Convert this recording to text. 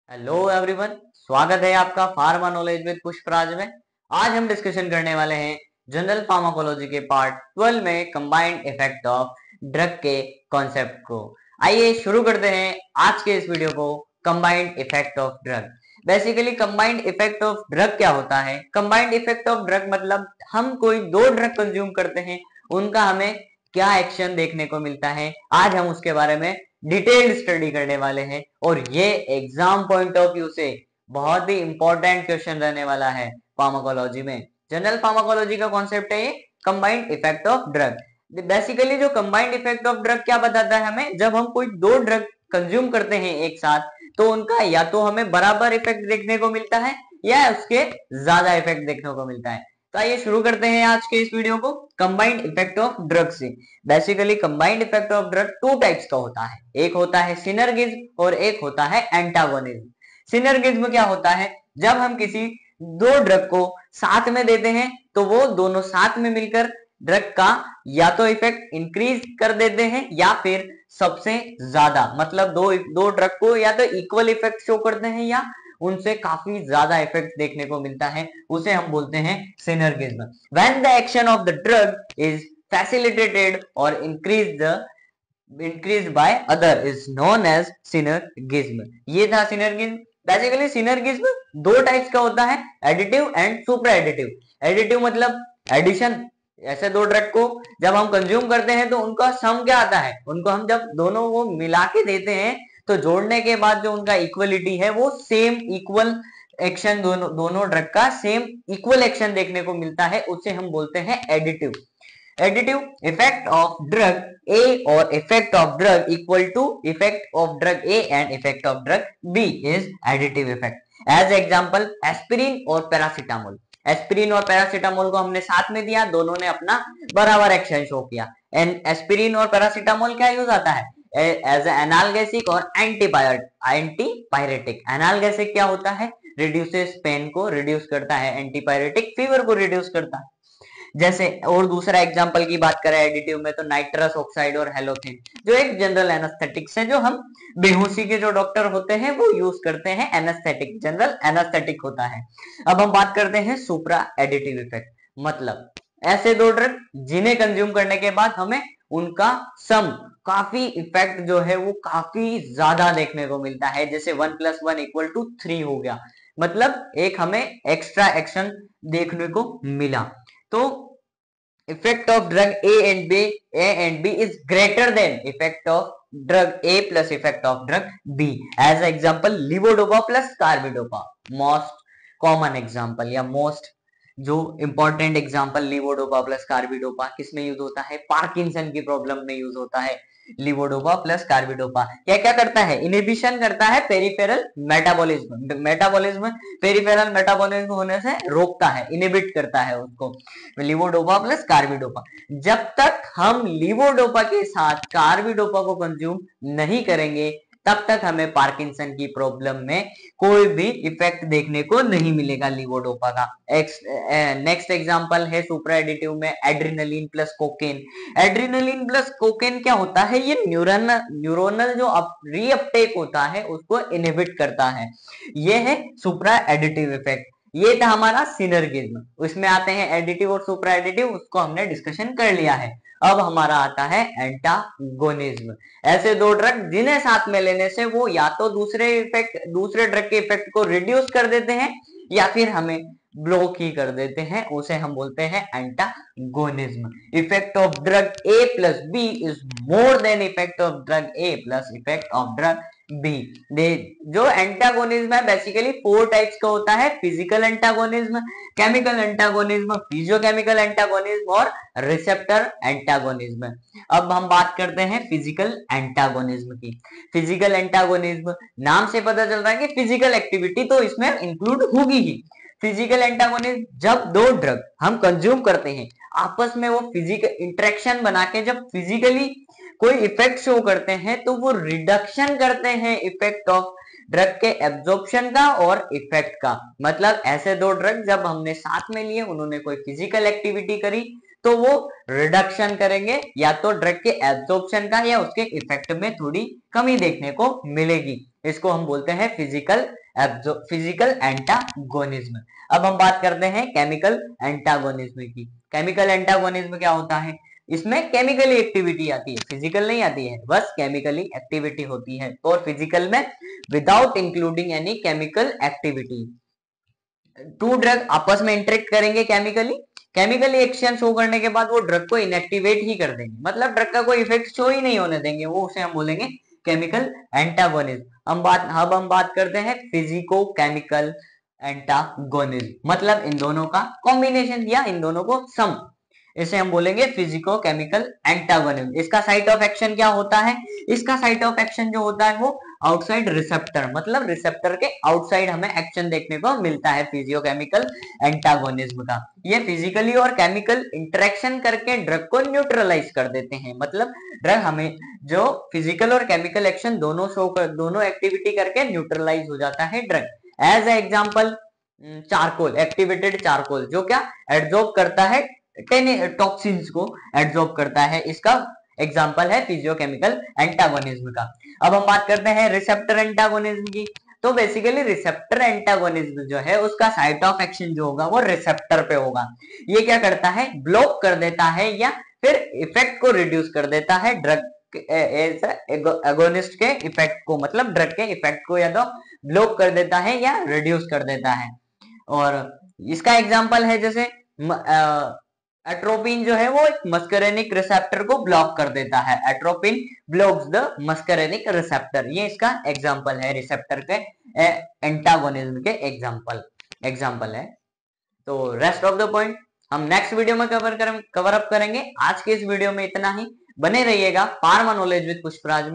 Hello everyone, स्वागत है आपका फार्मा नॉलेज विद पुष्पराज में। आज हम डिस्कशन करने वाले हैं जनरल फार्माकोलॉजी के पार्ट 12 में कंबाइंड इफेक्ट ऑफ ड्रग के कॉन्सेप्ट को। आइए शुरू करते हैं आज के इस वीडियो को। Combined effect of drug, basically combined effect of drug क्या होता है। कंबाइंड इफेक्ट ऑफ ड्रग मतलब हम कोई दो ड्रग कंज्यूम करते हैं, उनका हमें क्या एक्शन देखने को मिलता है। आज हम उसके बारे में डिटेल्ड स्टडी करने वाले हैं और ये एग्जाम पॉइंट ऑफ व्यू से बहुत ही इंपॉर्टेंट क्वेश्चन रहने वाला है फार्माकोलॉजी में। जनरल फार्माकोलॉजी का कॉन्सेप्ट है ये combined effect of drug. Basically जो कंबाइंड इफेक्ट ऑफ ड्रग क्या बताता है हमें, जब हम कोई दो ड्रग कंज्यूम करते हैं एक साथ तो उनका या तो हमें बराबर इफेक्ट देखने को मिलता है या उसके ज्यादा इफेक्ट देखने को मिलता है। तो आइए शुरू करते हैं आज के इस वीडियो को कंबाइंड इफेक्ट ऑफ ड्रग से। Basically combined effect of drug two types का होता है, एक होता है सिनर्गिज्म और एक होता है एंटागोनिज्म। सिनर्गिज्म क्या होता है, जब हम किसी दो ड्रग को साथ में देते हैं तो वो दोनों साथ में मिलकर ड्रग का या तो इफेक्ट इंक्रीज कर देते हैं या फिर सबसे ज्यादा, मतलब दो दो ड्रग को या तो इक्वल इफेक्ट शो करते हैं या उनसे काफी ज्यादा इफेक्ट देखने को मिलता है, उसे हम बोलते हैं synergism. When the action of the drug is facilitated और increased by other is known as synergism। ये था सिनर्गिज्म। बेसिकली सिनर्गिज्म दो टाइप्स का होता है, additive and super additive. Additive मतलब एडिशन, ऐसे दो ड्रग को जब हम कंज्यूम करते हैं तो उनका सम क्या आता है, उनको हम जब दोनों वो मिला के देते हैं तो जोड़ने के बाद जो उनका इक्वलिटी है वो सेम इक्वल एक्शन, दोनों ड्रग का सेम इक्वल एक्शन देखने को मिलता है, उसे हम बोलते हैं additive. Additive effect of drug A और effect of drug equal to effect of drug A and effect of drug B is additive effect. As example aspirin और पैरासीटामोल। एस्पिरिन और पैरासीटामोल को हमने साथ में दिया, दोनों ने अपना बराबर एक्शन शो किया। एंड एस्पिरिन और पैरासीटामोल क्या यूज आता है, एज एनाल्गेसिक और एंटीपायरेटिक। एनाल्गेसिक क्या होता है, रिड्यूसेस पेन को रिड्यूस करता है, एंटीपायरेटिक फीवर को रिड्यूस करता है। जैसे और दूसरा एग्जांपल की बात करें एडिटिव में तो नाइट्रस ऑक्साइड और हेलोथिन, जो एक जनरल एनेस्थेटिक्स है, जो हम बेहोशी के जो डॉक्टर होते हैं वो यूज करते हैं, एनेस्थेटिक जनरल एनेस्थेटिक होता है। अब हम बात करते हैं सुप्रा एडिटिव इफेक्ट, मतलब ऐसे दो ड्रग जिन्हें कंज्यूम करने के बाद हमें उनका सम काफी इफेक्ट जो है वो काफी ज्यादा देखने को मिलता है, जैसे 1+1=3 हो गया, मतलब एक हमें एक्स्ट्रा एक्शन देखने को मिला। तो effect of drug A and B is greater than effect of drug A plus effect of drug B. As example levodopa plus carbidopa, most common example या most जो important example levodopa plus carbidopa किसमें use होता है, Parkinson की problem में use होता है। Levodopa plus carbidopa क्या क्या करता है, इनहिबिशन करता है peripheral metabolism. Metabolism peripheral metabolism होने से रोकता है, इनहिबिट करता है उसको, लिवोडोपा प्लस कार्बिडोपा। जब तक हम लिवोडोपा के साथ कार्बिडोपा को कंज्यूम नहीं करेंगे तब तक हमें पार्किंसन की प्रॉब्लम में कोई भी इफेक्ट देखने को नहीं मिलेगा लिवोडोपा का। नेक्स्ट एग्जांपल है सुप्रा एडिटिव में adrenaline plus cocaine. Adrenaline plus cocaine क्या होता है, ये न्यूरोनल जो रीअपटेक होता है उसको इनहिबिट करता है, ये है सुप्रा एडिटिव इफेक्ट। ये था हमारा सिनर्गिज्म। उसमें आते हैं एडिटिव और सुप्रा एडिटिव, उसको हमने डिस्कशन कर लिया है। अब हमारा आता है एंटागोनिज्म। ऐसे दो ड्रग जिन्हें साथ में लेने से वो या तो दूसरे ड्रग के इफेक्ट को रिड्यूस कर देते हैं या फिर हमें ब्लॉक ही कर देते हैं, उसे हम बोलते हैं antagonism. Effect of drug A plus B is more than effect of drug A plus effect of drug B. जो एंटागोनिज्म है बेसिकली 4 टाइप्स का होता है, physical antagonism, chemical antagonism, physiochemical antagonism और रिसेप्टर एंटागोनिज्म। अब हम बात करते हैं फिजिकल एंटागोनिज्म की। फिजिकल एंटागोनिज्म नाम से पता चल रहा है कि फिजिकल एक्टिविटी तो इसमें इंक्लूड होगी ही। फिजिकल एंटागोनिज्म, जब दो ड्रग हम कंज्यूम करते हैं आपस में वो फिजिकल इंटरेक्शन बना के जब फिजिकली कोई इफेक्ट शो करते हैं तो वो रिडक्शन करते हैं इफेक्ट ऑफ ड्रग के एब्जॉर्प्शन का और इफेक्ट का। मतलब ऐसे दो ड्रग जब हमने साथ में लिए, उन्होंने कोई फिजिकल एक्टिविटी करी तो वो रिडक्शन करेंगे, या तो ड्रग के एब्जॉर्प्शन का या उसके इफेक्ट में थोड़ी कमी देखने को मिलेगी। इसको हम बोलते हैं फिजिकल एंटागोनिज्म। अब हम बात करते हैं केमिकल एंटागोनिज्म की। केमिकल एंटागोनिज्म क्या होता है? इसमें केमिकली एक्टिविटी आती है, फिजिकल नहीं आती है, बस केमिकली एक्टिविटी होती है। और फिजिकल में without including any chemical activity. Two drug आपस में इंटरेक्ट करेंगे केमिकली एक्शन शो करने के बाद वो ड्रग को इनएक्टिवेट ही कर देंगे, मतलब ड्रग का कोई इफेक्ट शो ही नहीं होने देंगे, वो उसे हम बोलेंगे केमिकल एंटागोनिज्म। हम बात करते हैं फिजिको केमिकल एंटागोनिज्म, मतलब इन दोनों का कॉम्बिनेशन या इन दोनों को सम, इसे हम बोलेंगे फिजिको केमिकल एंटागोनिज्म। इसका साइट ऑफ एक्शन क्या होता है? इसका साइट ऑफ एक्शन जो होता है वो आउटसाइड रिसेप्टर, मतलब रिसेप्टर के आउटसाइड हमें एक्शन देखने को मिलता है फिजियो केमिकल एंटागोनिज्म का। ये फिजिकली और केमिकल इंटरेक्शन करके ड्रग को न्यूट्रलाइज कर देते हैं, मतलब ड्रग हमें जो फिजिकल और केमिकल एक्शन दोनों एक्टिविटी करके न्यूट्रलाइज हो जाता है drug. As a example charcoal, activated charcoal जो क्या एब्जॉर्ब करता है टॉक्सिन्स को एब्जॉर्ब करता है, इसका एग्जांपल है फिजियोकेमिकल एंटागोनिज्म का। अब हम बात करते हैं रिसेप्टर एंटागोनिज्म की। तो बेसिकली रिसेप्टर एंटागोनिज्म जो है उसका साइट ऑफ एक्शन जो होगा वो रिसेप्टर पे होगा। ये क्या करता है? ब्लॉक कर देता है या फिर इफेक्ट को रिड्यूस कर देता है ड्रग एगोनिस्ट के इफेक्ट को, मतलब ड्रग के इफेक्ट को या तो ब्लॉक कर देता है या रिड्यूस कर देता है। और इसका एग्जांपल है जैसे एट्रोपिन जो है वो एक मस्करेनिक रिसेप्टर को ब्लॉक कर देता है, atropine blocks the muscarinic receptor, ये इसका एग्जांपल है, रिसेप्टर के एंटागोनिज्म के एग्जांपल है। तो रेस्ट ऑफ द पॉइंट हम नेक्स्ट वीडियो में कवर अप करेंगे। आज के इस वीडियो में इतना ही। बने रहिएगा फार्मा नॉलेज विद पुष्पराज में।